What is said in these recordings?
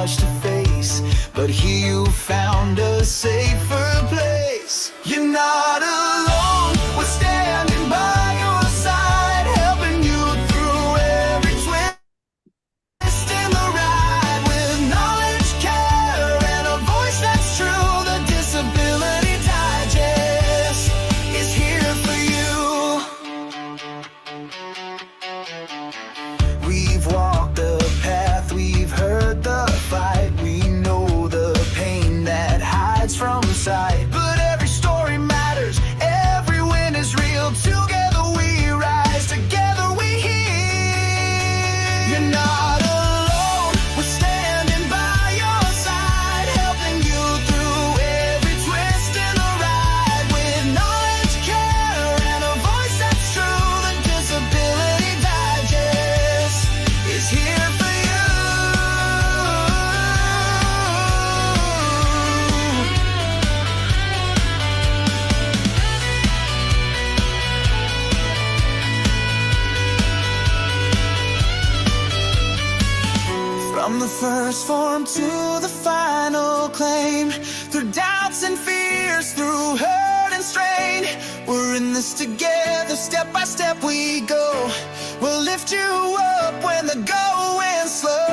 much to face, but here you found a safer place. You're not alone, we're standing by your side, helping you through every twist in the ride, with knowledge, care, and a voice that's true. The Disability Digest is here for you. We've walked the path, we've heard the fight, we know the pain that hides from sight. But every story matters, every win is real. Together we rise, together we heal. You're not alone, we're standing by your side, helping you through every twist in the ride, with knowledge, care, and a voice that's true. The Disability Digest is here for you. From the first form to the final claim, through doubts and fears, through hurt and strain, we're in this together, step by step we go. We'll lift you up when the going's slow.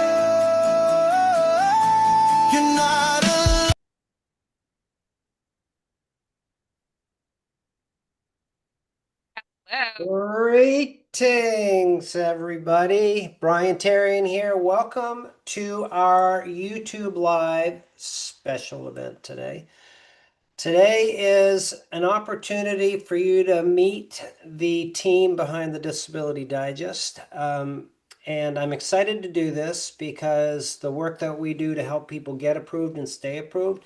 You're not alone. Greetings, everybody. Brian Terrian here. Welcome to our YouTube Live special event today. Today is an opportunity for you to meet the team behind the Disability Digest. And I'm excited to do this because the work that we do to help people get approved and stay approved,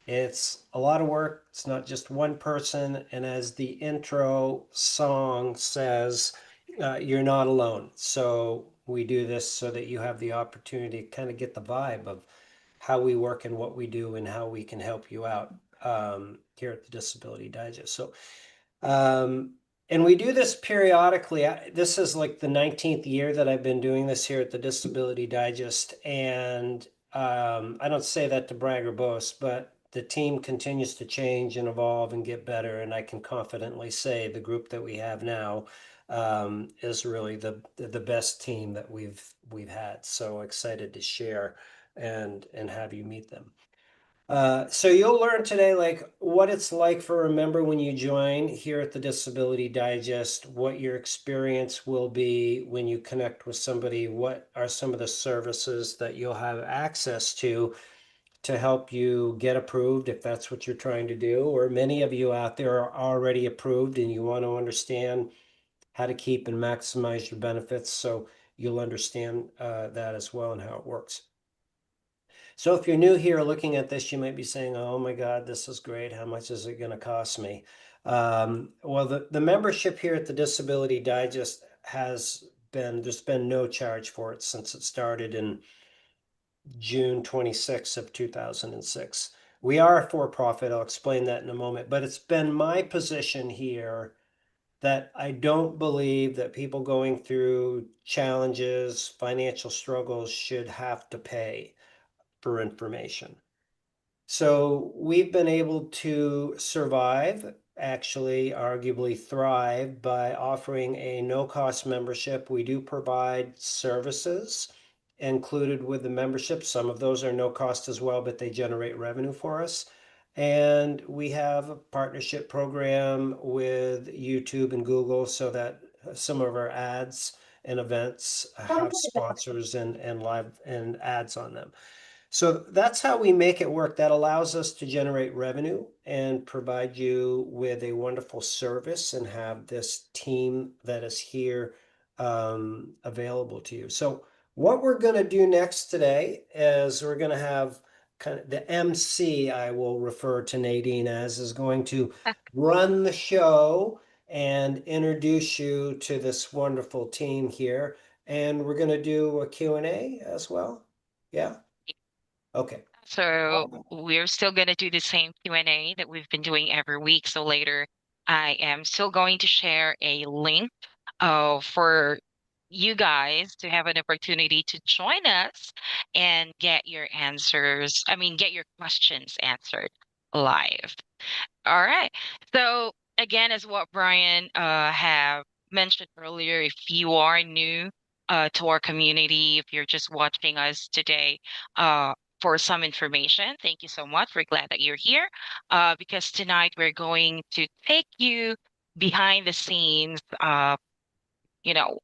it's a lot of work. It's not just one person. And as the intro song says, you're not alone. So we do this so that you have the opportunity to kind of get the vibe of how we work and what we do and how we can help you out here at the Disability Digest. So, and we do this periodically. This is like the 19th year that I've been doing this here at the Disability Digest. And I don't say that to brag or boast, but the team continues to change and evolve and get better. And I can confidently say the group that we have now is really the best team that we've had. So excited to share and have you meet them. So you'll learn today like what it's like for a member when you join here at the Disability Digest, what your experience will be when you connect with somebody, what are some of the services that you'll have access to help you get approved if that's what you're trying to do, or many of you out there are already approved and you want to understand how to keep and maximize your benefits, so you'll understand that as well and how it works. So if you're new here looking at this, you might be saying, oh my God, this is great. How much is it going to cost me? Well, the membership here at the Disability Digest there's been no charge for it since it started in June 26th of 2006. We are a for-profit. I'll explain that in a moment, but it's been my position here that I don't believe that people going through challenges, financial struggles should have to pay for information. So we've been able to survive, actually, arguably thrive, by offering a no-cost membership. We do provide services included with the membership. Some of those are no cost as well, but they generate revenue for us. And we have a partnership program with YouTube and Google so that some of our ads and events have sponsors and live and ads on them. So that's how we make it work. That allows us to generate revenue and provide you with a wonderful service and have this team that is here available to you. So what we're going to do next today is we're going to have kind of the MC, I will refer to Nadine as, is going to run the show and introduce you to this wonderful team here. And we're going to do a Q&A as well. Yeah. Okay. So we're still going to do the same Q&A that we've been doing every week. So later, I am still going to share a link for you guys to have an opportunity to join us and get your answers, I mean, get your questions answered live. All right. So again, as what Brian have mentioned earlier, if you are new to our community, if you're just watching us today for some information, thank you so much. We're glad that you're here because tonight we're going to take you behind the scenes, you know,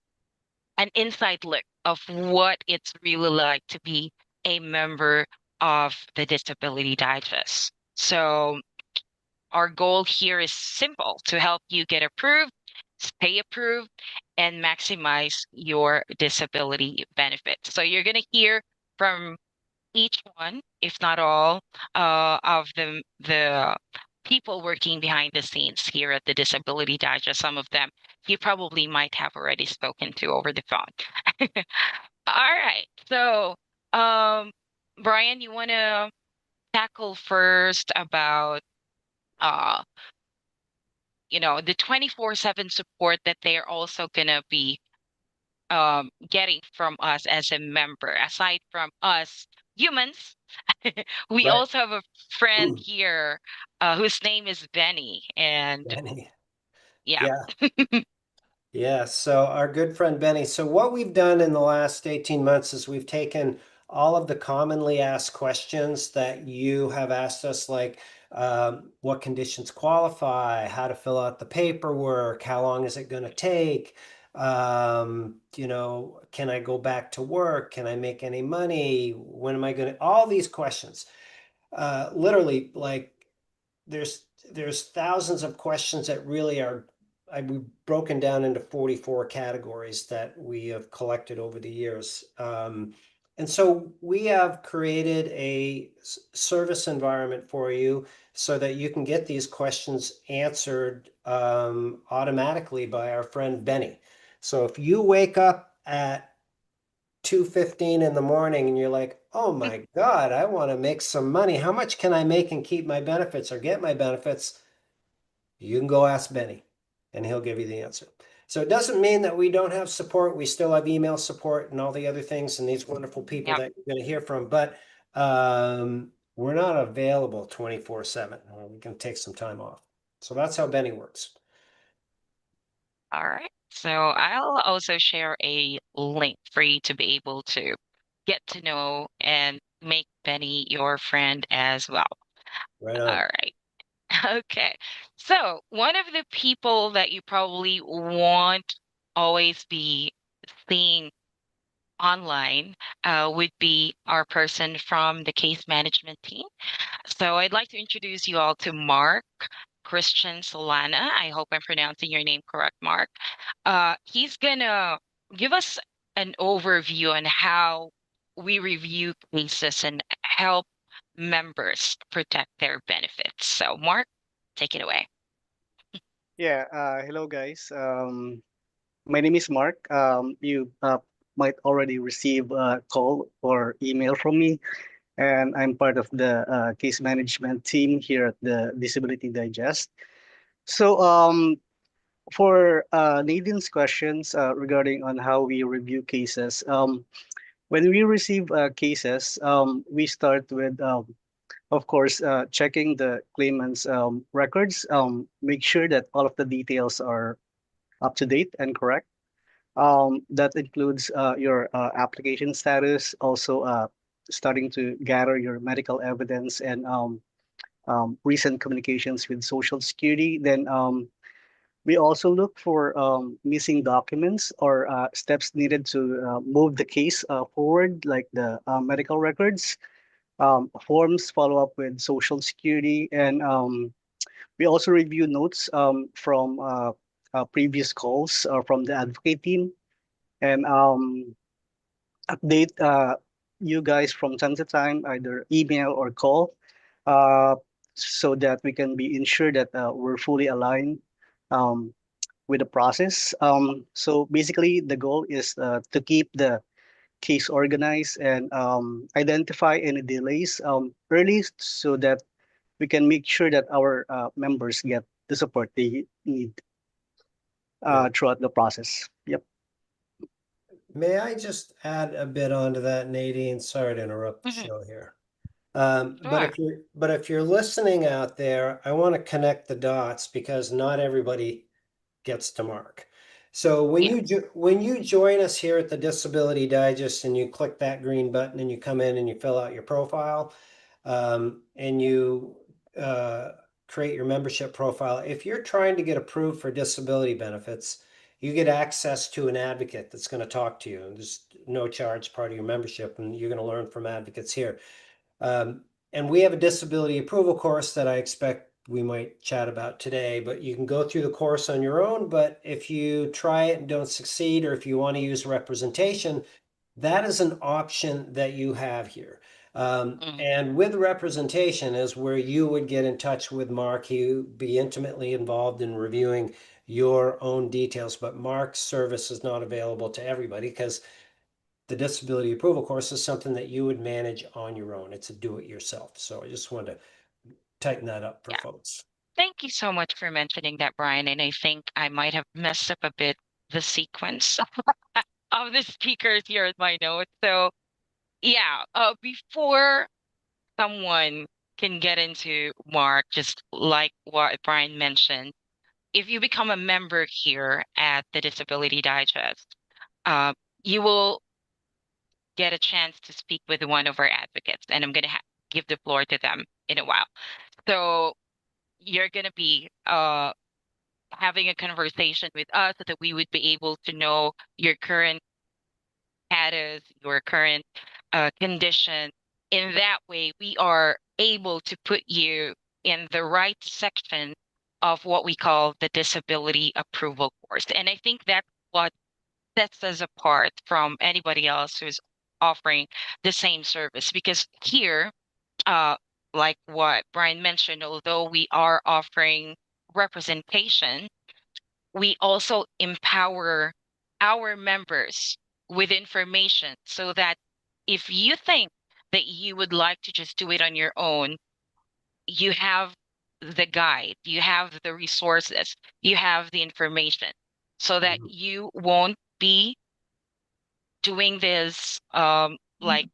an inside look of what it's really like to be a member of the Disability Digest. So our goal here is simple to help you get approved, stay approved, and maximize your disability benefits. So you're going to hear from each one, if not all, of the people working behind the scenes here at the Disability Digest. Some of them you probably might have already spoken to over the phone. All right. So, Brian, you want to tackle first about uh the 24/7 support that they're also gonna be getting from us as a member. Aside from us humans, we Right. also have a friend here whose name is Benny, and Benny. yeah. Yeah. Yeah, so our good friend Benny. So what we've done in the last 18 months is we've taken all of the commonly asked questions that you have asked us, like what conditions qualify, how to fill out the paperwork, how long is it going to take, can I go back to work, can I make any money, when am I going to, all these questions. Literally, like there's there's thousands of questions that really are we've broken down into 44 categories that we have collected over the years. And so we have created a service environment for you so that you can get these questions answered automatically by our friend Benny. So if you wake up at 2:15 in the morning and you're like, oh my God, I want to make some money. How much can I make and keep my benefits or get my benefits? You can go ask Benny and he'll give you the answer. So it doesn't mean that we don't have support. We still have email support and all the other things and these wonderful people Yep. that you're going to hear from, but we're not available 24/7. We can take some time off. So that's how Benny works. All right. So I'll also share a link for you to be able to get to know and make Benny your friend as well. Right All on. right. Okay. So one of the people that you probably won't always be seeing online would be our person from the case management team. So I'd like to introduce you all to Mark Christian Solana. I hope I'm pronouncing your name correct, Mark. He's gonna give us an overview on how we review cases and help members protect their benefits. So, Mark, take it away. Yeah, hello guys. My name is Mark. You might already receive a call or email from me, and I'm part of the case management team here at the Disability Digest. So, for Nadine's questions regarding on how we review cases, when we receive cases, we start with, of course, checking the claimant's records, make sure that all of the details are up to date and correct. That includes your application status, also starting to gather your medical evidence and recent communications with Social Security. Then we also look for missing documents or steps needed to move the case forward, like the medical records, forms follow up with Social Security, and we also review notes from previous calls from the advocate team and update you guys from time to time, either email or call, uh, so that we can be ensured that we're fully aligned um, with the process. So basically, the goal is to keep the case organized and identify any delays early so that we can make sure that our members get the support they need Yeah. throughout the process. Yep. May I just add a bit onto that, Nadine? Sorry to interrupt the Mhm. show here. But Sure. if you're listening out there, I want to connect the dots because not everybody gets to mark. So Yeah. when you join us here at the Disability Digest and you click that green button and you come in and you fill out your profile, and you uh, create your membership profile, if you're trying to get approved for disability benefits, you get access to an advocate that's going to talk to you. There's no charge, part of your membership, and you're going to learn from advocates here. And we have a disability approval course that I expect we might chat about today, but you can go through the course on your own. But if you try it and don't succeed, or if you want to use representation, that is an option that you have here. Mhm. And with representation is where you would get in touch with Mark. He would be intimately involved in reviewing your own details, but Mark's service is not available to everybody because the disability approval course is something that you would manage on your own. It's a do-it-yourself. So I just wanted to tighten that up for Yeah. folks. Thank you so much for mentioning that, Brian. And I think I might have messed up a bit the sequence of the speakers here in my notes. So yeah, before someone can get into Mark, just like what Brian mentioned, if you become a member here at the Disability Digest, uh, you will get a chance to speak with one of our advocates, and I'm going to give the floor to them in a while. So you're going to be having a conversation with us so that we would be able to know your current status, your current condition. In that way, we are able to put you in the right section of what we call the disability approval course. And I think that's what sets us apart from anybody else who's offering the same service. Because here, uh, like what Brian mentioned, although we are offering representation, we also empower our members with information so that if you think that you would like to just do it on your own, you have the guide, you have the resources, you have the information so that Mhm. you won't be doing this like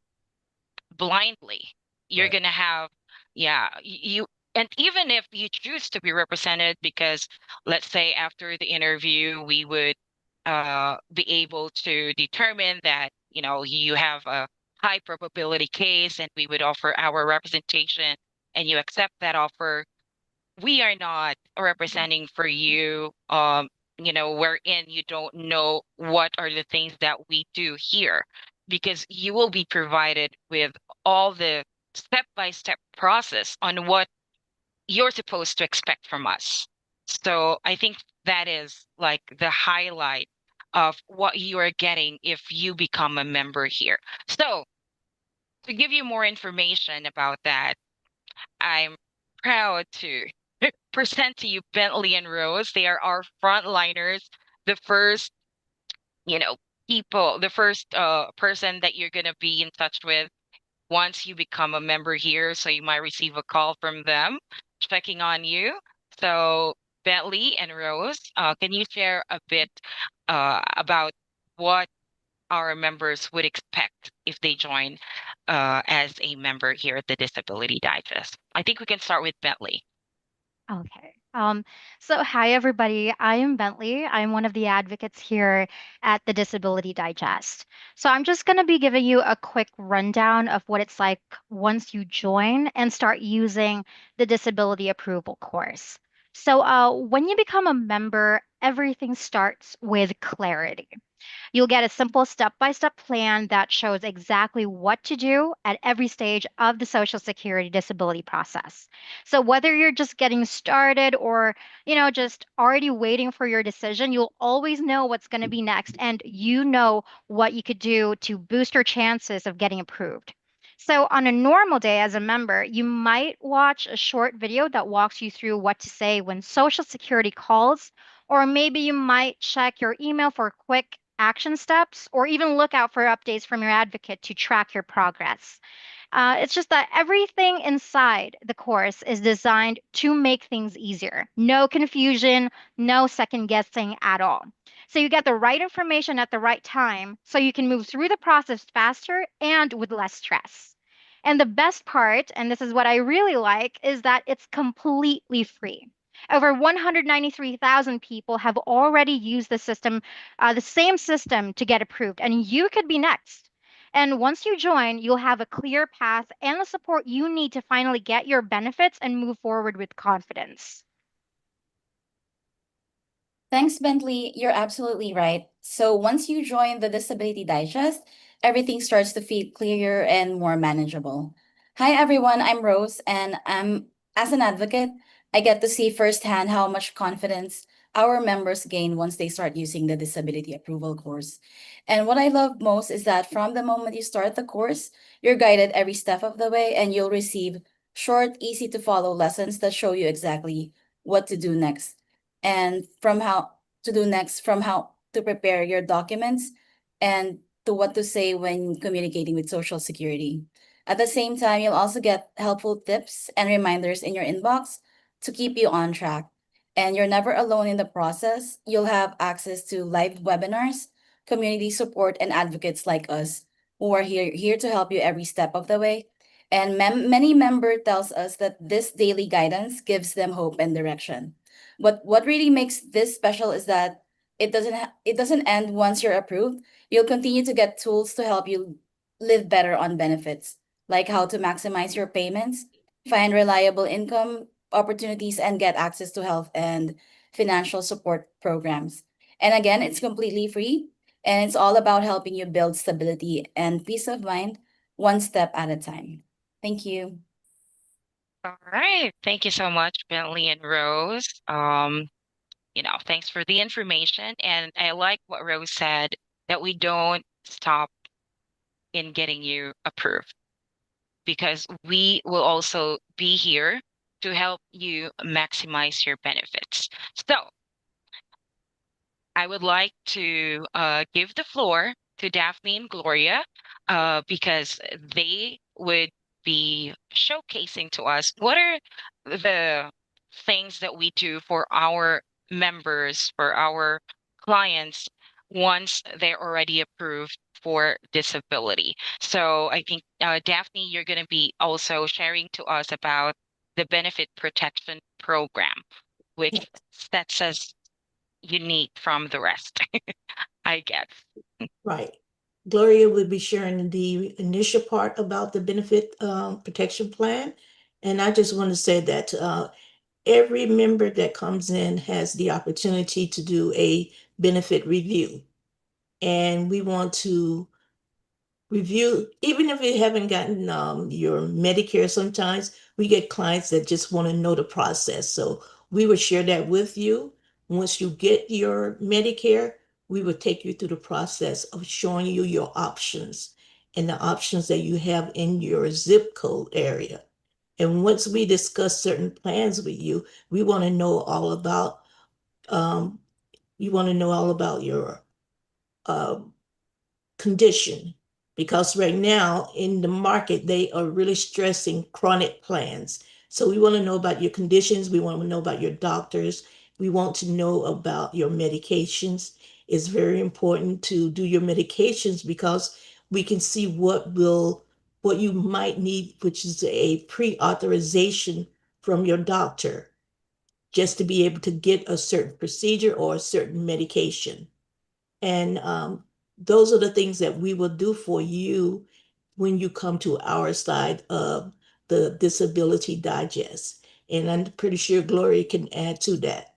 blindly. You're Right. gonna have, yeah, you, and even if you choose to be represented, because let's say after the interview, we would be able to determine that, you know, you have a high probability case and we would offer our representation and you accept that offer, we are not representing for you, you know, wherein you don't know what are the things that we do here, because you will be provided with all the step-by-step process on what you're supposed to expect from us. So I think that is like the highlight of what you are getting if you become a member here. So to give you more information about that, I'm proud to present to you Bentley and Rose. They are our frontliners, the first, you know, people, the first person that you're gonna be in touch with once you become a member here. So you might receive a call from them checking on you. So Bentley and Rose, can you share a bit about what our members would expect if they join as a member here at the Disability Digest? I think we can start with Bentley. Okay. So hi everybody. I am Bentley. I'm one of the advocates here at the Disability Digest. So I'm just going to be giving you a quick rundown of what it's like once you join and start using the disability approval course. So when you become a member, everything starts with clarity. You'll get a simple step-by-step plan that shows exactly what to do at every stage of the Social Security disability process. So whether you're just getting started or, just already waiting for your decision, you'll always know what's going to be next and you know what you could do to boost your chances of getting approved. So, on a normal day as a member, you might watch a short video that walks you through what to say when Social Security calls, or maybe you might check your email for a quick action steps, or even look out for updates from your advocate to track your progress. It's just that everything inside the course is designed to make things easier. No confusion, no second guessing at all. So you get the right information at the right time so you can move through the process faster and with less stress. And the best part, and this is what I really like, is that it's completely free. Over 193,000 people have already used the same system to get approved, and you could be next. And once you join, you'll have a clear path and the support you need to finally get your benefits and move forward with confidence. Thanks, Bentley. You're absolutely right. So once you join the Disability Digest, everything starts to feel clearer and more manageable. Hi, everyone. I'm Rose, and as an advocate, I get to see firsthand how much confidence our members gain once they start using the disability approval course. And what I love most is that from the moment you start the course, you're guided every step of the way, and you'll receive short, easy to follow lessons that show you exactly what to do next and from how to prepare your documents and to what to say when communicating with Social Security. At the same time, you'll also get helpful tips and reminders in your inbox to keep you on track. And you're never alone in the process. You'll have access to live webinars, community support, and advocates like us who are here to help you every step of the way. And many member tells us that this daily guidance gives them hope and direction. But what really makes this special is that it doesn't end once you're approved. You'll continue to get tools to help you live better on benefits, like how to maximize your payments, find reliable income opportunities, and get access to health and financial support programs. And again, it's completely free, and it's all about helping you build stability and peace of mind one step at a time. Thank you. All right. Thank you so much, Bentley and Rose. Thanks for the information. And I like what Rose said, that we don't stop in getting you approved, because we will also be here to help you maximize your benefits. So I would like to give the floor to Daphne and Gloria, because they would be showcasing to us what are the things that we do for our members, for our clients, once they're already approved for disability. So I think, Daphne, you're going to be also sharing to us about the benefit protection program, which Yes. sets us unique from the rest, I guess. Right. Gloria will be sharing the initial part about the benefit protection plan. And I just want to say that every member that comes in has the opportunity to do a benefit review. And we want to review, even if you haven't gotten your Medicare, sometimes we get clients that just want to know the process. So we will share that with you. Once you get your Medicare, we will take you through the process of showing you your options and the options that you have in your zip code area. And once we discuss certain plans with you, we want to know all about um, you want to know all about your um, condition, because right now in the market they are really stressing chronic plans. So we want to know about your conditions, we want to know about your doctors, we want to know about your medications. It's very important to do your medications because we can see what you might need, which is a pre-authorization from your doctor, just to be able to get a certain procedure or a certain medication. And those are the things that we will do for you when you come to our side of the Disability Digest. And I'm pretty sure Gloria can add to that.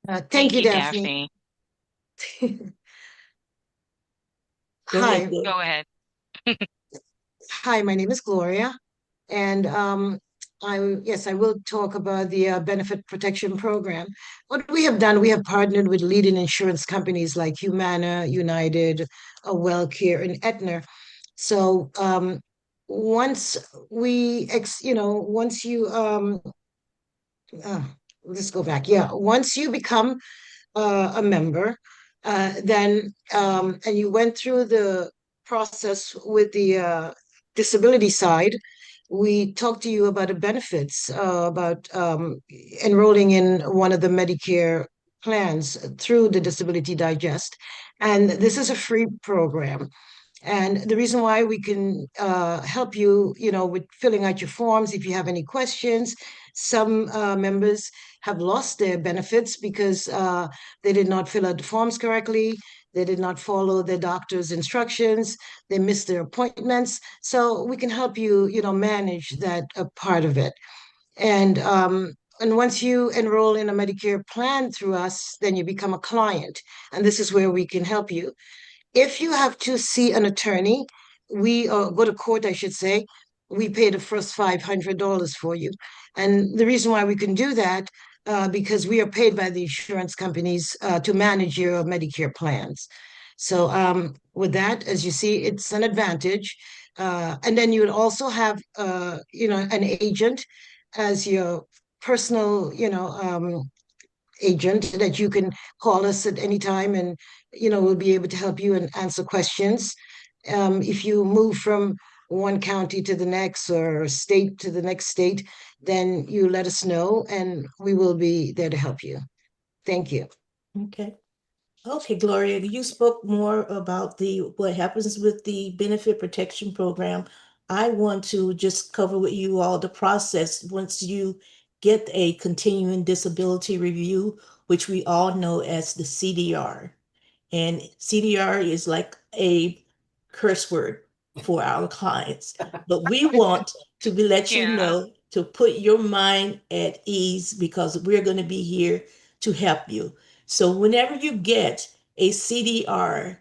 Thank Thank you, you, Daphne. Daphne. Go ahead, Hi, Gloria. Go ahead. hi, my name is Gloria, and I will talk about the benefit protection program. What we have done, we have partnered with leading insurance companies like Humana, United, WellCare, and Aetna. So once once you uh, let's go back. Yeah, once you become a member, then and you went through the process with the disability side, we talked to you about the benefits, about enrolling in one of the Medicare plans through the Disability Digest. And this is a free program. And the reason why we can help you, with filling out your forms, if you have any questions, some members have lost their benefits because they did not fill out the forms correctly. They did not follow their doctor's instructions. They missed their appointments. So we can help you, manage that part of it. And once you enroll in a Medicare plan through us, then you become a client. And this is where we can help you. If you have to see an attorney, we go to court, I should say, we pay the first $500 for you. And the reason why we can do that, because we are paid by the insurance companies to manage your Medicare plans. So with that, as you see, it's an advantage. And then you would also have, an agent as your personal, agent that you can call us at any time, and we'll be able to help you and answer questions. If you move from one county to the next or state to the next state, then you let us know and we will be there to help you. Thank you. Okay. Okay, Gloria, you spoke more about what happens with the benefit protection program. I want to just cover with you all the process once you get a continuing disability review, which we all know as the CDR. And CDR is like a curse word for our clients. But we want to let you Yeah. know to put your mind at ease because we're going to be here to help you. So whenever you get a CDR,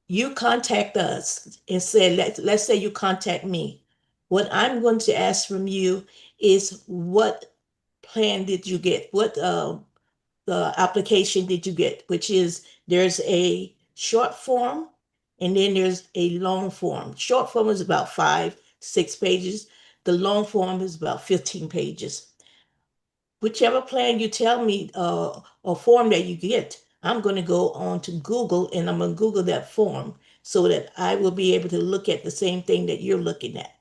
you contact us and say, let's say you contact me. What I'm going to ask from you is what plan did you get? What the application did you get? Which is there's a short form and then there's a long form. Short form is about 5, 6 pages. The long form is about 15 pages. Whichever plan you tell me or form that you get, I'm going to go on to Google and I'm going to Google that form so that I will be able to look at the same thing that you're looking at.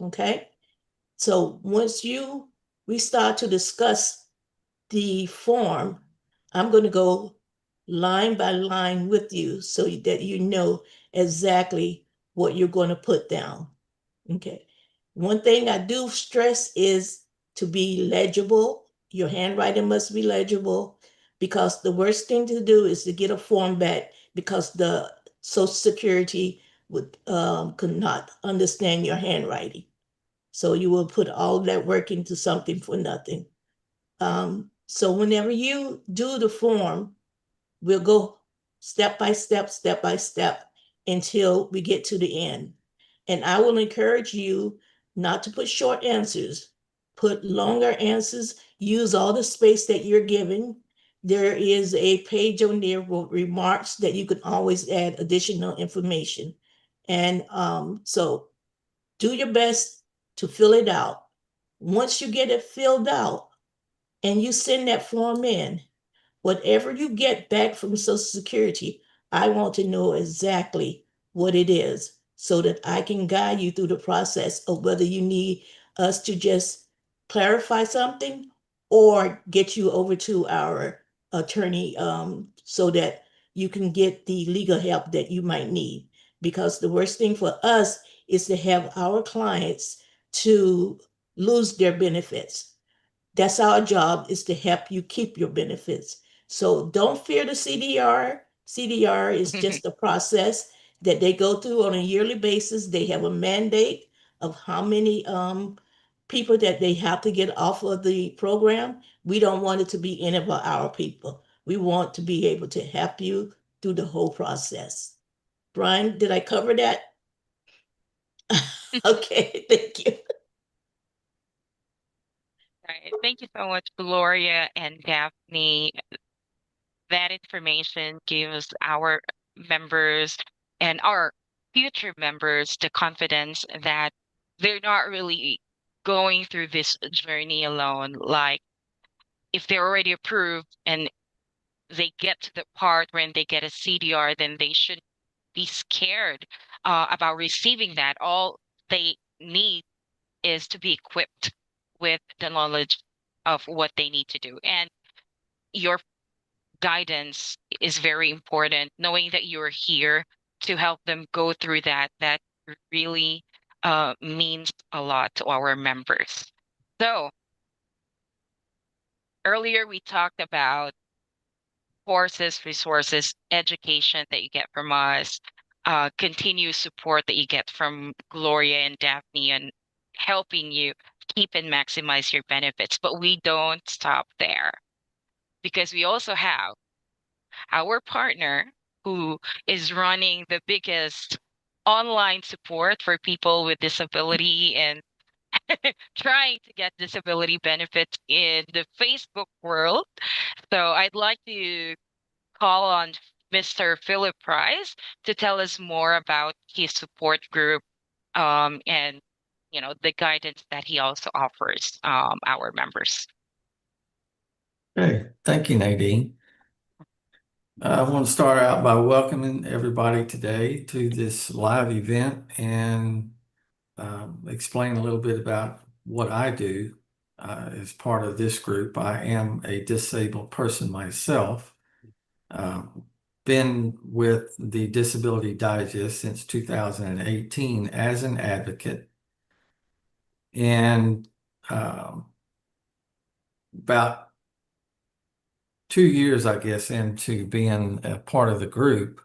Okay? So once we start to discuss the form, I'm going to go line by line with you so that you know exactly what you're going to put down. Okay. One thing I do stress is to be legible. Your handwriting must be legible because the worst thing to do is to get a form back because the Social Security could not understand your handwriting. So you will put all that work into something for nothing. So whenever you do the form, we'll go step by step until we get to the end. And I will encourage you not to put short answers, put longer answers, use all the space that you're given. There is a page on there with remarks that you can always add additional information. And so do your best to fill it out. Once you get it filled out and you send that form in, whatever you get back from Social Security, I want to know exactly what it is so that I can guide you through the process of whether you need us to just clarify something or get you over to our attorney so that you can get the legal help that you might need. Because the worst thing for us is to have our clients to lose their benefits. That's our job, is to help you keep your benefits. So don't fear the CDR. CDR is just a process that they go through on a yearly basis. They have a mandate of how many people that they have to get off of the program. We don't want it to be any of our people. We want to be able to help you through the whole process. Brian, did I cover that? Okay, thank you. Right. Thank you so much, Gloria and Daphne. That information gives our members and our future members the confidence that they're not really going through this journey alone. Like, if they're already approved and they get to the part when they get a CDR, then they should be scared about receiving that. All they need is to be equipped with the knowledge of what they need to do. And your guidance is very important, knowing that you're here to help them go through that. That really means a lot to our members. So earlier we talked about courses, resources, education that you get from us, continuous support that you get from Gloria and Daphne, and helping you keep and maximize your benefits. But we don't stop there, because we also have our partner who is running the biggest online support for people with disability and trying to get disability benefits in the Facebook world. So I'd like to call on Mr. Philip Price to tell us more about his support group, and the guidance that he also offers our members. Okay, thank you, Nadine. I want to start out by welcoming everybody today to this live event and explain a little bit about what I do as part of this group. I am a disabled person myself. Been with the Disability Digest since 2018 as an advocate. And about 2 years, I guess, into being a part of the group,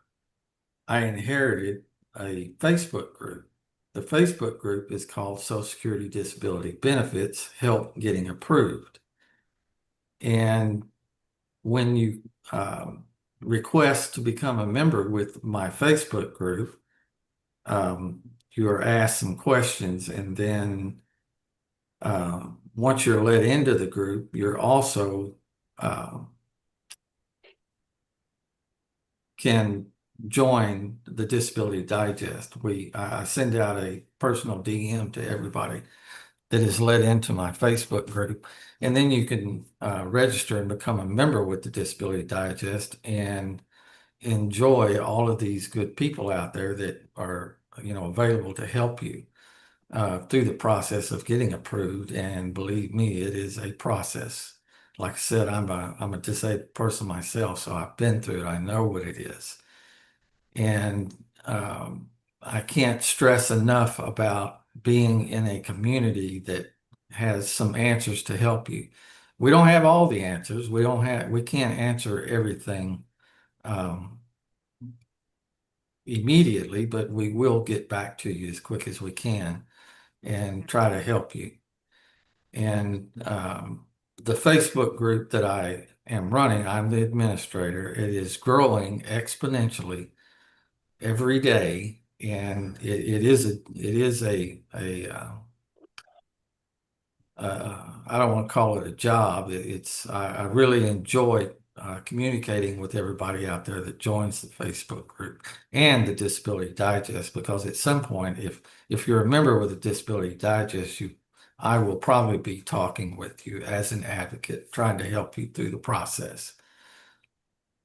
I inherited a Facebook group. The Facebook group is called Social Security Disability Benefits Help Getting Approved. And when you request to become a member with my Facebook group, you are asked some questions, and then once you're let into the group, you're also can join the Disability Digest. I send out a personal DM to everybody that is let into my Facebook group, and then you can register and become a member with the Disability Digest and enjoy all of these good people out there that are available to help you through the process of getting approved. And believe me, it is a process. Like I said, I'm a disabled person myself, so I've been through it. I know what it is. And I can't stress enough about being in a community that has some answers to help you. We don't have all the answers. We can't answer everything immediately, but we will get back to you as quick as we can and try to help you. And the Facebook group that I am running, I'm the administrator. It is growing exponentially every day, and it is I don't want to call it a job. I really enjoy communicating with everybody out there that joins the Facebook group and the Disability Digest, because at some point, if you're a member with the Disability Digest, I will probably be talking with you as an advocate, trying to help you through the process.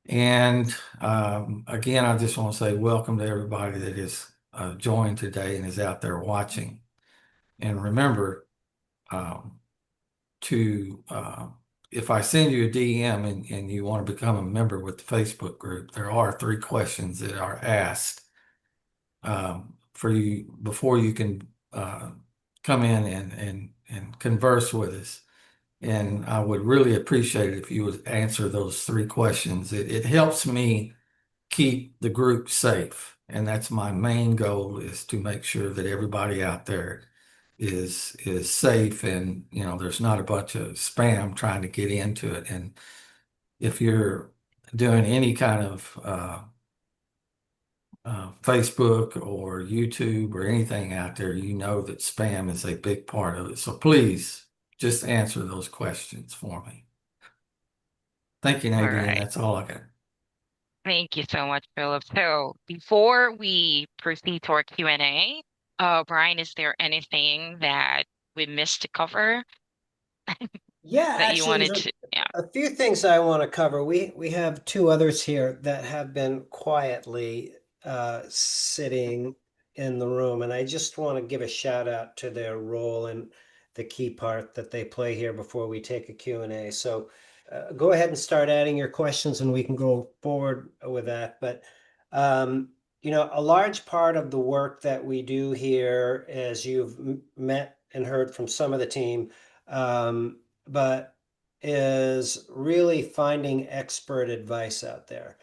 And again, I just want to say welcome to everybody that is joined today and is out there watching. And remember if I send you a DM and you want to become a member with the Facebook group, there are 3 questions that are asked for you before you can come in and converse with us. And I would really appreciate it if you would answer those 3 questions. It helps me keep the group safe. And that's my main goal, is to make sure that everybody out there is safe, and there's not a bunch of spam trying to get into it. And if you're doing any kind of Facebook or YouTube or anything out there, you know that spam is a big part of it. So please just answer those questions for me. Thank you, All Nadine. right. That's all I got. Thank you so much, Philip. So before we proceed to our Q&A, Brian, is there anything that we missed to cover Yeah, that you actually, wanted to? Yeah. A few things I want to cover. We have two others here that have been quietly sitting in the room, and I just want to give a shout out to their role and the key part that they play here before we take a Q&A. So go ahead and start adding your questions, and we can go forward with that. But you know, a large part of the work that we do here, as you've met and heard from some of the team, but is really finding expert advice out there.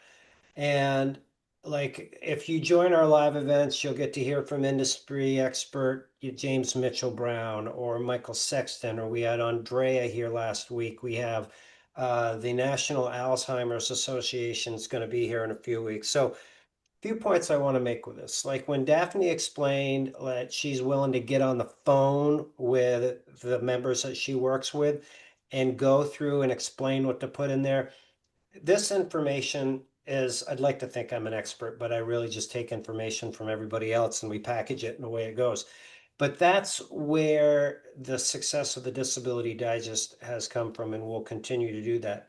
And like if you join our live events, you'll get to hear from industry expert James Mitchell Brown or Michael Sexton, or we had Andrea here last week. We have the National Alzheimer's Association is going to be here in a few weeks. So few points I want to make with this. Like when Daphne explained that she's willing to get on the phone with the members that she works with and go through and explain what to put in there. This information is, I'd like to think I'm an expert, but I really just take information from everybody else and we package it in the way it goes. But that's where the success of the Disability Digest has come from, and we'll continue to do that.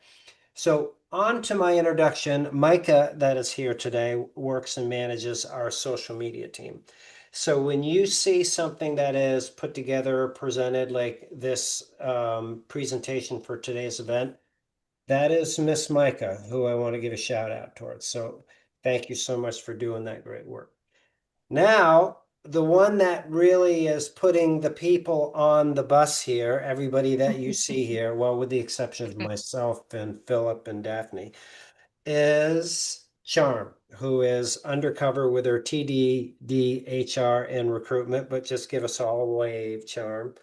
So on to my introduction. Micah, that is here today, works and manages our social media team. So when you see something that is put together, presented like this presentation for today's event, that is Miss Micah, who I want to give a shout out towards. So thank you so much for doing that great work. Now, the one that really is putting the people on the bus here, everybody that you see here, well, with the exception of myself and Philip and Daphne, is Charm, who is undercover with her TDD, HR, and recruitment, but just give us all a wave, Charm.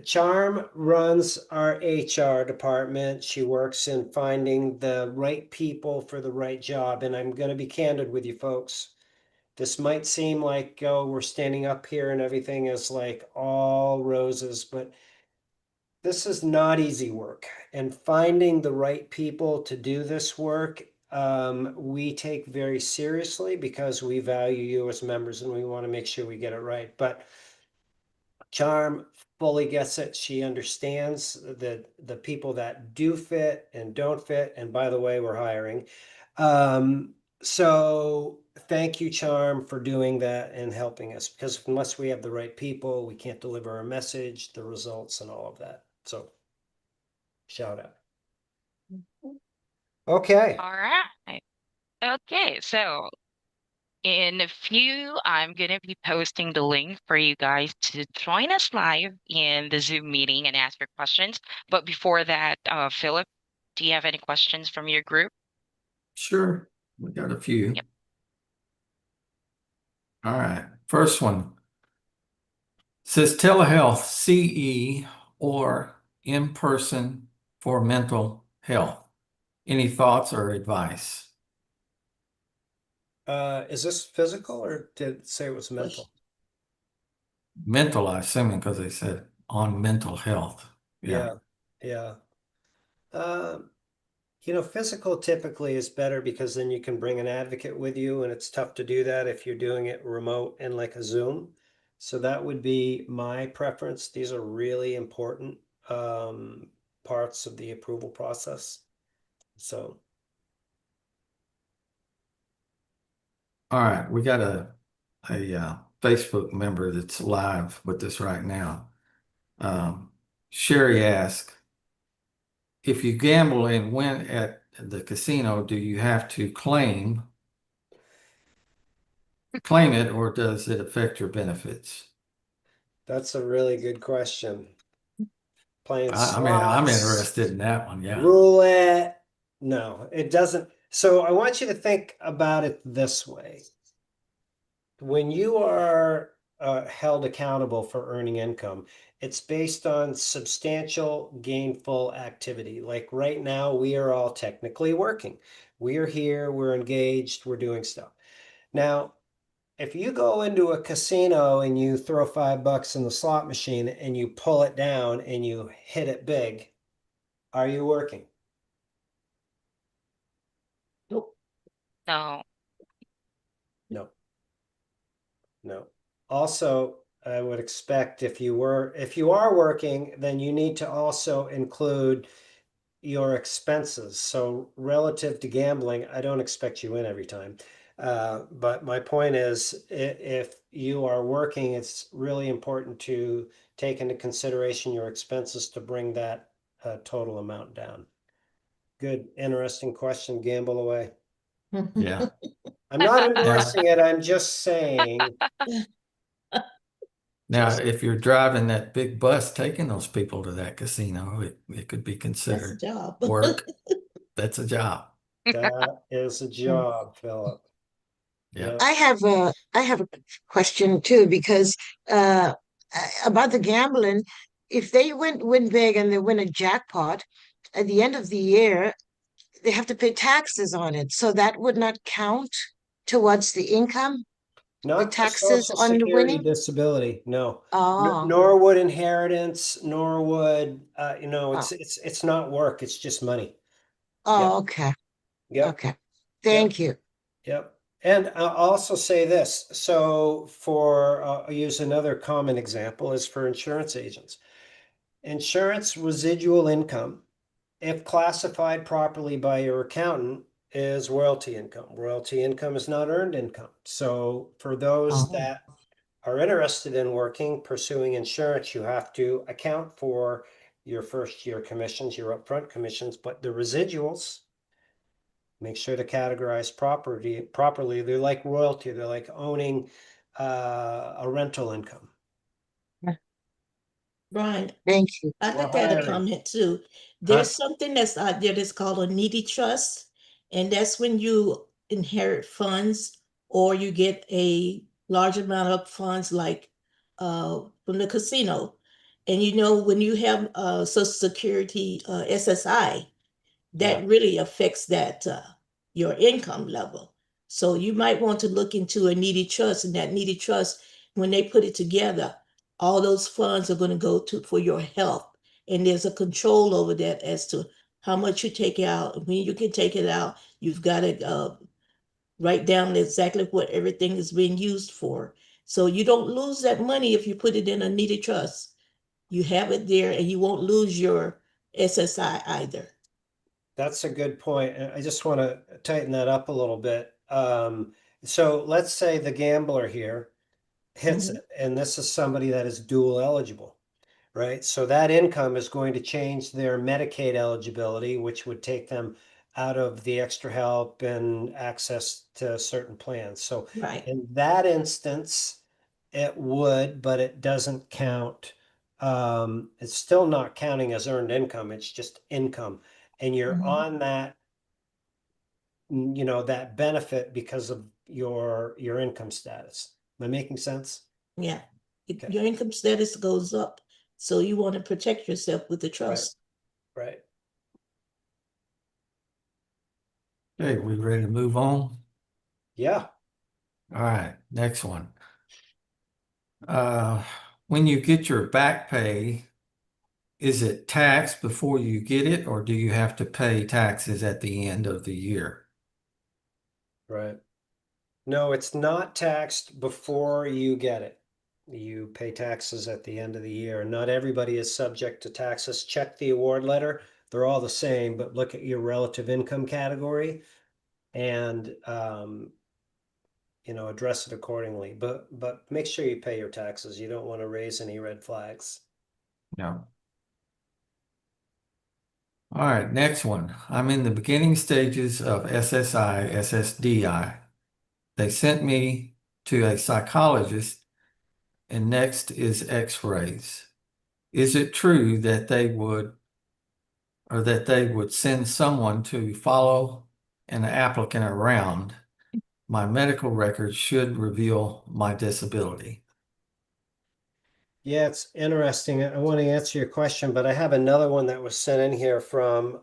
Charm runs our HR department. She works in finding the right people for the right job. And I'm going to be candid with you folks. This might seem like, oh, we're standing up here and everything is like all roses, but this is not easy work. And finding the right people to do this work, we take very seriously because we value you as members and we want to make sure we get it right. But Charm fully gets it. She understands the people that do fit and don't fit. And by the way, we're hiring. So thank you, Charm, for doing that and helping us, because unless we have the right people, we can't deliver our message, the results, and all of that. So shout out. Okay. All right. Okay, so in a few, I'm going to be posting the link for you guys to join us live in the Zoom meeting and ask your questions. But before that, Philip, do you have any questions from your group? Sure, we got a few. Yep. All right, first one says telehealth, CE, or in person for mental health. Any thoughts or advice? Is this physical or did it say it was mental? Mental, I assuming, because they said on mental health. Yeah. Yeah. You know, physical typically is better because then you can bring an advocate with you, and it's tough to do that if you're doing it remote and like a Zoom. So that would be my preference. These are really important parts of the approval process. So, All right, we got a Facebook member that's live with us right now. Sherry asked, if you gamble and win at the casino, do you have to claim it, or does it affect your benefits? that's a really good question. Playing I mean, I'm slots, interested in that one. Yeah. roulette. No, it doesn't. So I want you to think about it this way. When you are held accountable for earning income, it's based on substantial gainful activity. Like right now, we are all technically working. We are here, we're engaged, we're doing stuff. Now, if you go into a casino and you throw $5 in the slot machine and you pull it down and you hit it big, are you working? Nope. No. No. No. Also, I would expect if you are working, then you need to also include your expenses. So relative to gambling, I don't expect you win every time. But my point is, if you are working, it's really important to take into consideration your expenses to bring that total amount down. Good, interesting question. Gamble away. Yeah. I'm not Now, endorsing it. I'm just saying. now, Just if you're driving that big bus taking those people to that casino, it could be That's a considered job. work. That's a job. that is a job, Philip. Yeah. Yeah. I have a question too because uh about the gambling, if they win big and they win a jackpot, at the end of the year, they have to pay taxes on it. So that would not count towards the income, the Not for taxes Social on the Security winning. disability, no. Oh, Nor would inheritance, nor would oh, it's not work, it's just money. Yep, oh, okay. yep, Okay. yep, Thank you. yep. And I'll also say this. So I'll use another common example is for insurance agents. Insurance residual income, if classified properly by your accountant, is royalty income. Royalty income is not earned income. So for those Oh, that are interested in working, pursuing insurance, you have to account for your first year commissions, your upfront commissions, but the residuals, make sure to categorize properly. They're like royalty. They're like owning a rental income Brian, thank you. I'd or like to add a hiring. comment too. Huh? There's something that's out there that's called a needy trust, and that's when you inherit funds or you get a large amount of funds like from the casino. And when you have Social Security SSI, Yeah. that really affects that your income level. So you might want to look into a needy trust, and that needy trust, when they put it together, all those funds are going to go to for your health, and there's a control over that as to how much you take out, when you can take it out. You've got to write down exactly what everything is being used for, so you don't lose that money if you put it in a needy trust. You have it there, and you won't lose your SSI either. That's a good point. And I just want to tighten that up a little bit. So let's say the gambler here hits Mhm. it, and this is somebody that is dual eligible, right? So that income is going to change their Medicaid eligibility, which would take them out of the extra help and access to certain plans. So Right. in that instance, it would, but it doesn't count. It's still not counting as earned income. It's just income. And you're Mhm. on that, that benefit because of your income status. Am I making sense? Yeah. Okay. Your income status goes up, so you want to protect yourself with the Right, trust. right. Okay, we ready to move on? Yeah. All right, next one. Uh, when you get your back pay, is it taxed before you get it, or do you have to pay taxes at the end of the year? Right. No, it's not taxed before you get it. You pay taxes at the end of the year. Not everybody is subject to taxes. Check the award letter. They're all the same, but look at your relative income category and address it accordingly. But make sure you pay your taxes. You don't want to raise any red flags. No. All right, next one. I'm in the beginning stages of SSI, SSDI. They sent me to a psychologist, and next is X-rays. Is it true that they would send someone to follow an applicant around? My medical records should reveal my disability. Yeah, it's interesting. I want to answer your question, but I have another one that was sent in here from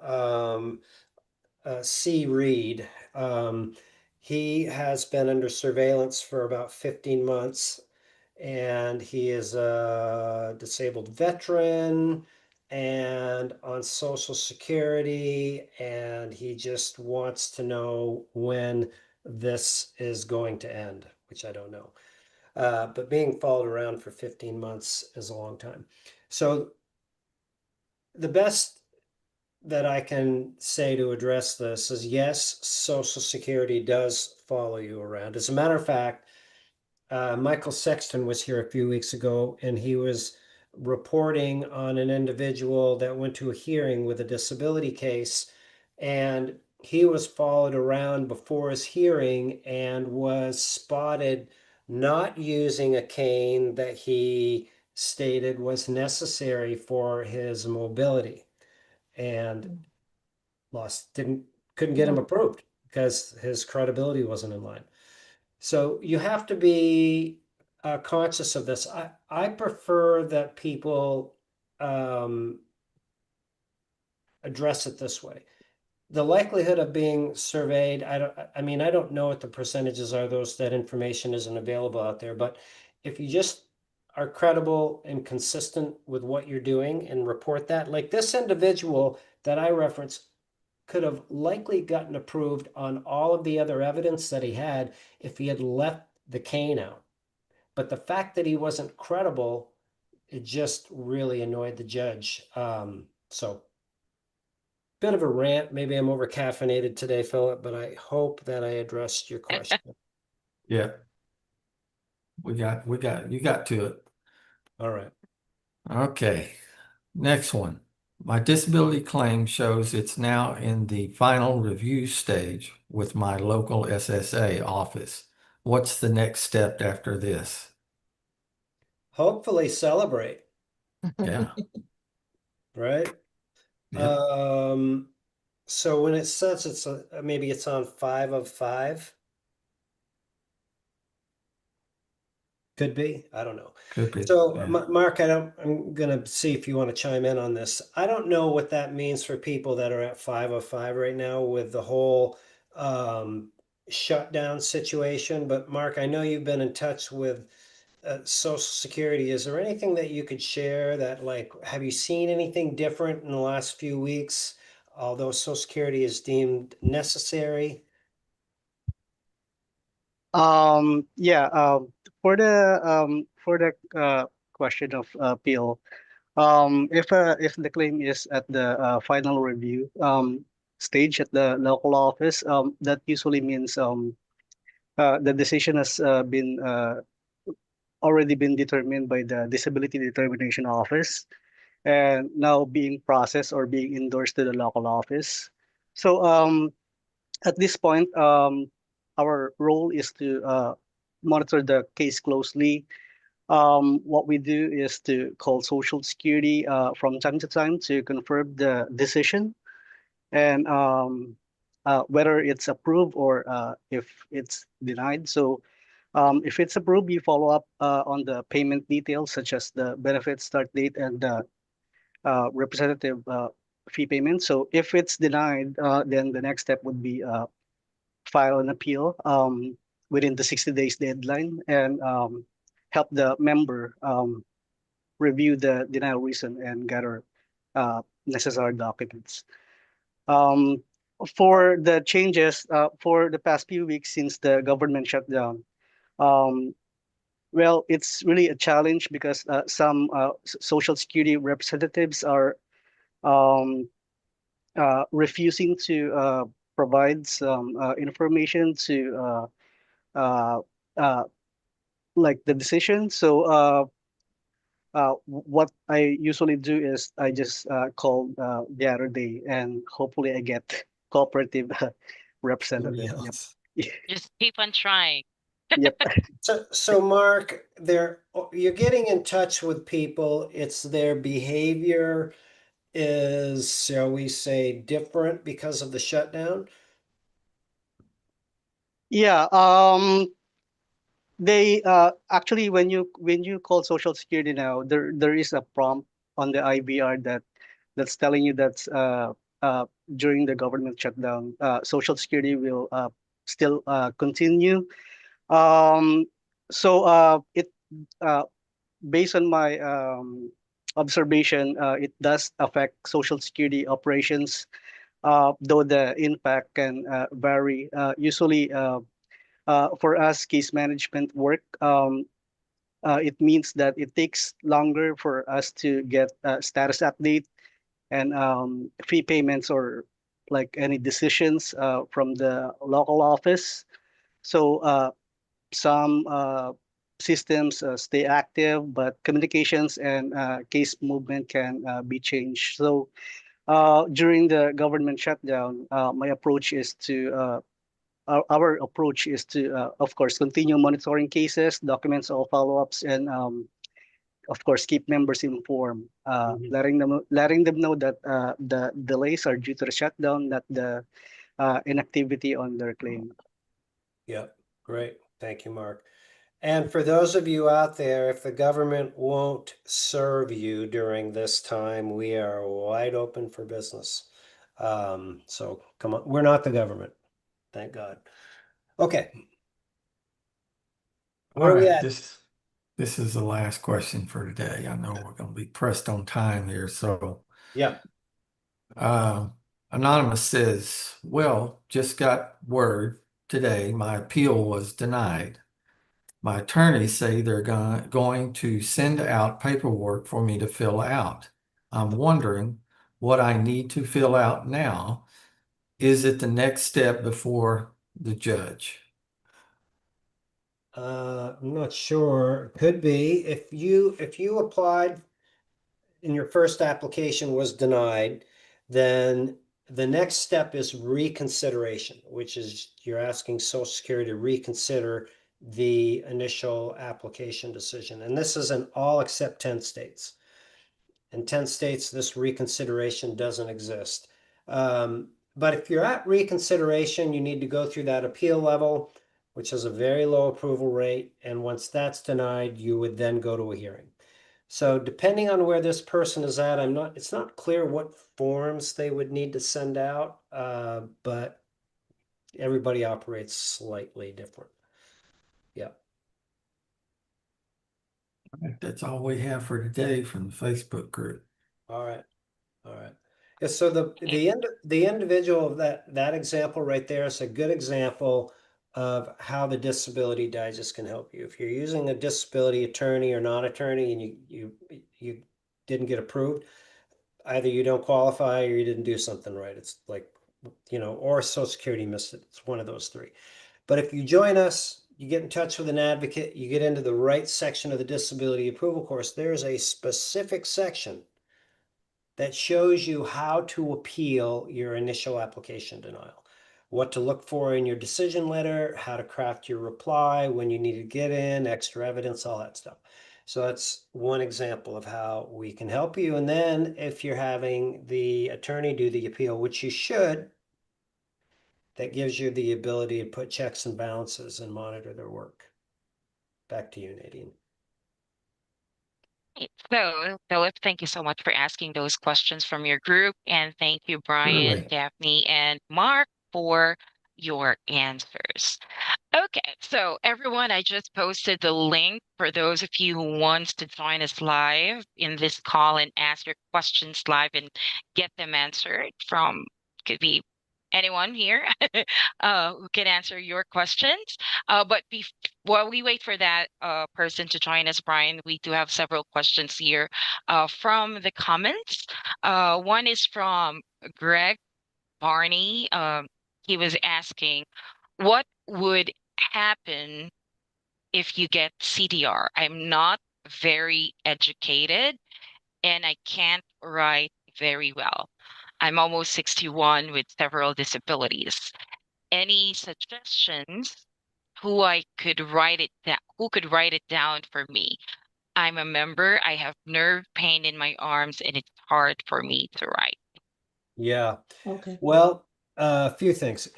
C. Reed. He has been under surveillance for about 15 months, and he is a disabled veteran and on Social Security, and he just wants to know when this is going to end, which I don't know. But being followed around for 15 months is a long time. So the best that I can say to address this is yes, Social Security does follow you around. As a matter of fact, Michael Sexton was here a few weeks ago, and he was reporting on an individual that went to a hearing with a disability case, and he was followed around before his hearing and was spotted not using a cane that he stated was necessary for his mobility, and couldn't get him approved because his credibility wasn't in line. So you have to be conscious of this. I prefer that people address it this way. The likelihood of being surveyed, I don't know what the percentages are, those that information isn't available out there, but if you just are credible and consistent with what you're doing and report that, like this individual that I referenced could have likely gotten approved on all of the other evidence that he had if he had left the cane out. But the fact that he wasn't credible, it just really annoyed the judge. So bit of a rant. Maybe I'm over caffeinated today, Philip, but I hope that I addressed your question. Yeah. You got to it. All right. Okay. Next one. My disability claim shows it's now in the final review stage with my local SSA office. What's the next step after this? Hopefully celebrate, Yeah. right? Yep. So when it says maybe it's on 5 of 5. Could be. I don't know. Could be. So, Yeah. Mark, I'm gonna see if you want to chime in on this. I don't know what that means for people that are at 5 of 5 right now with the whole shutdown situation. But Mark, I know you've been in touch with Social Security. Is there anything that you could share that, like, have you seen anything different in the last few weeks? Although Social Security is deemed necessary. Yeah, for the question of appeal, if the claim is at the final review stage at the local office, that usually means the decision has been already been determined by the disability determination office and now being processed or being endorsed to the local office. So at this point, our role is to monitor the case closely. What we do is to call Social Security from time to time to confirm the decision and whether it's approved or if it's denied. So if it's approved, we follow up on the payment details such as the benefit start date and the representative fee payment. So if it's denied, then the next step would be file an appeal within the 60 days deadline and help the member review the denial reason and gather necessary documents. Um, for the changes for the past few weeks since the government shutdown, um, well, it's really a challenge because some Social Security representatives are um, refusing to provide some information to uh, uh, like the decision. So what I usually do is I just call the other day and hopefully I get cooperative representative. Yep. Yes. Just keep on trying. Yep. So Mark, you're getting in touch with people. It's their behavior is, shall we say, different because of the shutdown? Yeah. They actually when you call Social Security now, there is a prompt on the IVR that's telling you that uh, during the government shutdown, Social Security will still continue. Um, so it uh, based on my observation, it does affect Social Security operations, though the impact can vary. Usually, for us, case management work, It means that it takes longer for us to get status update and fee payments or like any decisions from the local office. So some systems stay active, but communications and case movement can be changed. So during the government shutdown, my approach is to our approach is to, of course, continue monitoring cases, documents all follow-ups, and of course, keep members informed, Mhm. letting them know that the delays are due to the shutdown, not the inactivity on their claim. Yep, great. Thank you, Mark. And for those of you out there, if the government won't serve you during this time, we are wide open for business. So come on, we're not the government, thank God. Okay, All where are we right, at? this is the last question for today. I know we're going to be pressed on time here, so Yeah. uh, Anonymous says, "Well, just got word today my appeal was denied. My attorneys say they're going to send out paperwork for me to fill out. I'm wondering what I need to fill out now. Is it the next step before the judge?" I'm not sure. Could be if you applied and your first application was denied, then the next step is reconsideration, which is you're asking Social Security to reconsider the initial application decision. And this is in all except 10 states. In 10 states, this reconsideration doesn't exist. But if you're at reconsideration, you need to go through that appeal level, which has a very low approval rate. And once that's denied, you would then go to a hearing. So depending on where this person is at, it's not clear what forms they would need to send out, but everybody operates slightly different. Yeah. That's all we have for today from the Facebook group. All right. All right. Yeah, so the individual of that example right there is a good example of how the disability digest can help you. If you're using a disability attorney or non-attorney and you didn't get approved, either you don't qualify or you didn't do something right. It's like, or Social Security missed it. It's one of those three. But if you join us, you get in touch with an advocate, you get into the right section of the disability approval course, there's a specific section that shows you how to appeal your initial application denial, what to look for in your decision letter, how to craft your reply, when you need to get in, extra evidence, all that stuff. So that's one example of how we can help you. And then if you're having the attorney do the appeal, which you should, that gives you the ability to put checks and balances and monitor their work. Back to you, Nadine. So, Philip, thank you so much for asking those questions from your group. And thank you, Brian, Really? Daphne, and Mark for your answers. Okay, so everyone, I just posted the link for those of you who wants to join us live in this call and ask your questions live and get them answered from, could be anyone here who can answer your questions. But while we wait for that person to join us, Brian, we do have several questions here from the comments. One is from Greg Barney. He was asking, what would happen if you get CDR? I'm not very educated and I can't write very well. I'm almost 61 with several disabilities. Any suggestions who could write it down for me? I'm a member. I have nerve pain in my arms and it's hard for me to write. Yeah. Okay. Well, a few things.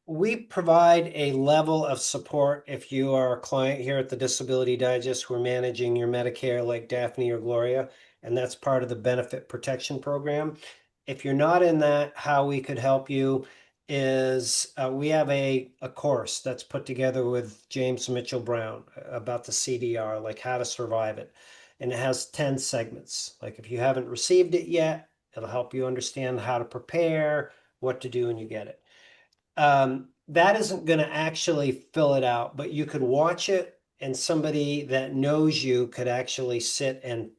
We provide a level of support if you are a client here at the Disability Digest. We're managing your Medicare like Daphne or Gloria, and that's part of the benefit protection program. If you're not in that, how we could help you is we have a course that's put together with James Mitchell Brown about the CDR, like how to survive it. And it has 10 segments. Like if you haven't received it yet, it'll help you understand how to prepare, what to do when you get it. That isn't going to actually fill it out, but you could watch it and somebody that knows you could actually sit and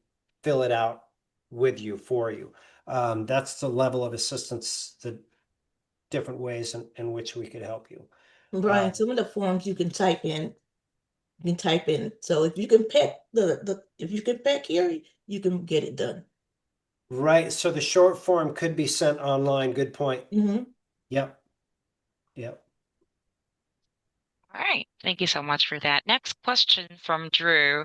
fill it out with you for you. That's the level of assistance, the different ways in which we could help you. Brian, some of the forms you can type in. You can type in. So if you can pick if you can pick here, you can get it done. Right. So the short form could be sent online. Good point. Mm-hmm. Yep. Yep. All right. Thank you so much for that. Next question from Drew.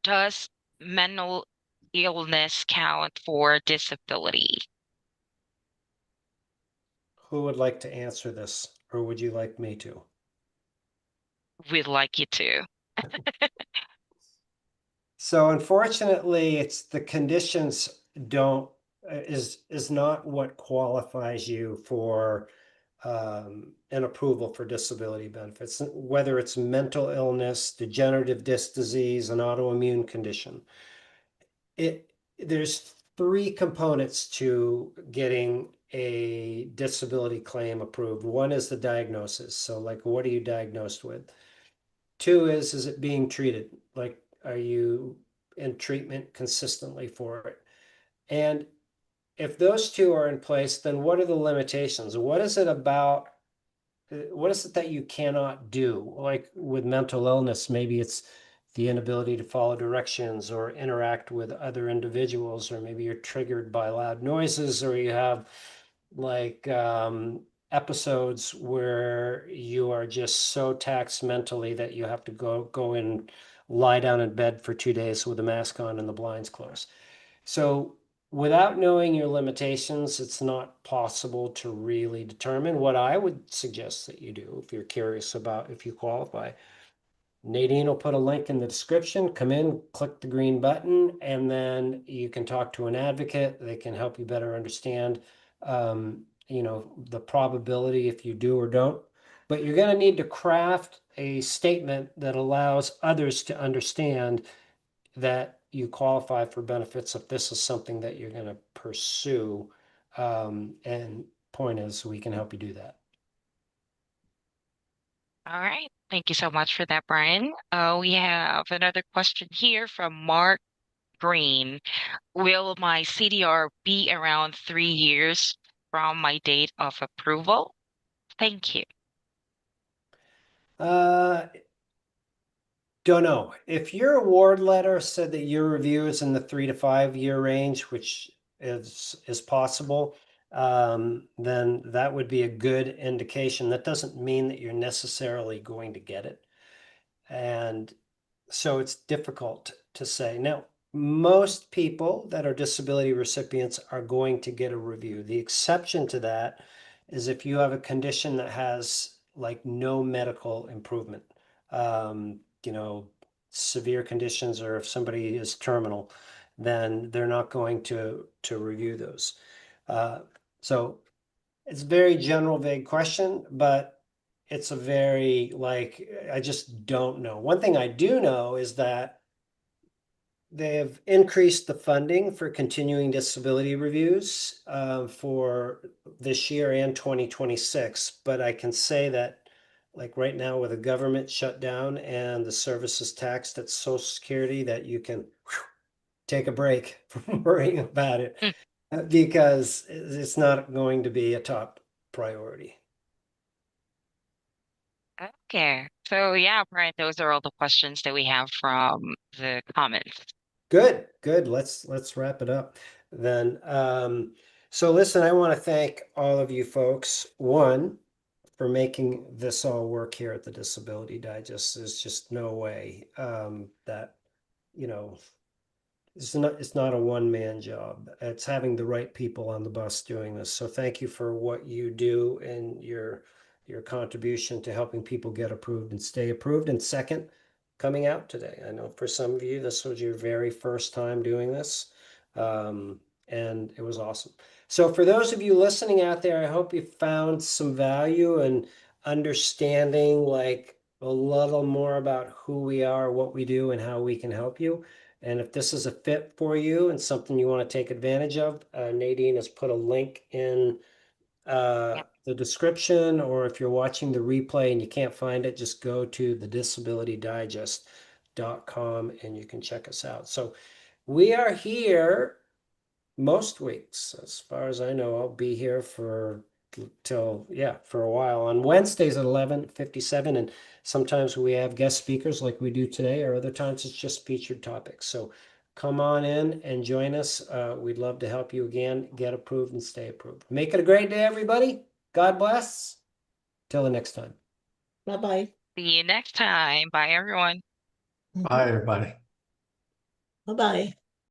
Does mental illness count for disability? Who would like to answer this, or would you like me to? We'd like you to. So unfortunately, it's the conditions don't is not what qualifies you for an approval for disability benefits, whether it's mental illness, degenerative disc disease, an autoimmune condition. There's three components to getting a disability claim approved. One is the diagnosis. So like, what are you diagnosed with? Two is it being treated? Like, are you in treatment consistently for it? And if those two are in place, then what are the limitations? What is it about? What is it that you cannot do? Like with mental illness, maybe it's the inability to follow directions or interact with other individuals, or maybe you're triggered by loud noises, or you have like episodes where you are just so taxed mentally that you have to go and lie down in bed for 2 days with a mask on and the blinds closed. So without knowing your limitations, it's not possible to really determine. What I would suggest that you do, if you're curious about if you qualify, Nadine will put a link in the description. Come in, click the green button, and then you can talk to an advocate. They can help you better understand, the probability if you do or don't. But you're going to need to craft a statement that allows others to understand that you qualify for benefits if this is something that you're going to pursue. And point is, we can help you do that. All right. Thank you so much for that, Brian. We have another question here from Mark Green. Will my CDR be around 3 years from my date of approval? Thank you. Don't know. If your award letter said that your review is in the 3 to 5 year range, which is possible, then that would be a good indication. That doesn't mean that you're necessarily going to get it. And so it's difficult to say. Now, most people that are disability recipients are going to get a review. The exception to that is if you have a condition that has like no medical improvement, severe conditions, or if somebody is terminal, then they're not going to review those. So it's a very general, vague question, but it's a very I just don't know. One thing I do know is that they have increased the funding for continuing disability reviews for this year and 2026. But I can say that, like right now, with the government shut down and the services taxed at Social Security, that you can take a break from worrying about it because it's not going to be a top priority. Okay. So yeah, Brian, those are all the questions that we have from the comments. Good. Let's wrap it up then. So listen, I want to thank all of you folks. One, for making this all work here at the Disability Digest. There's just no way that, you know, it's not a one-man job. It's having the right people on the bus doing this. So thank you for what you do and your contribution to helping people get approved and stay approved. And second, coming out today. I know for some of you, this was your very first time doing this. And it was awesome. So for those of you listening out there, I hope you found some value and understanding like a little more about who we are, what we do, and how we can help you. And if this is a fit for you and something you want to take advantage of, Nadine has put a link in the description, or if you're watching the replay and you can't find it, just go to the disabilitydigest.com and you can check us out. So we are here most weeks. As far as I know, I'll be here for a while. On Wednesdays at 11:57, and sometimes we have guest speakers like we do today, or other times it's just featured topics. So come on in and join us. We'd love to help you again, get approved and stay approved. Make it a great day, everybody. God bless. Till the next time. Bye-bye. See you next time. Bye, everyone. Bye, everybody. Bye-bye.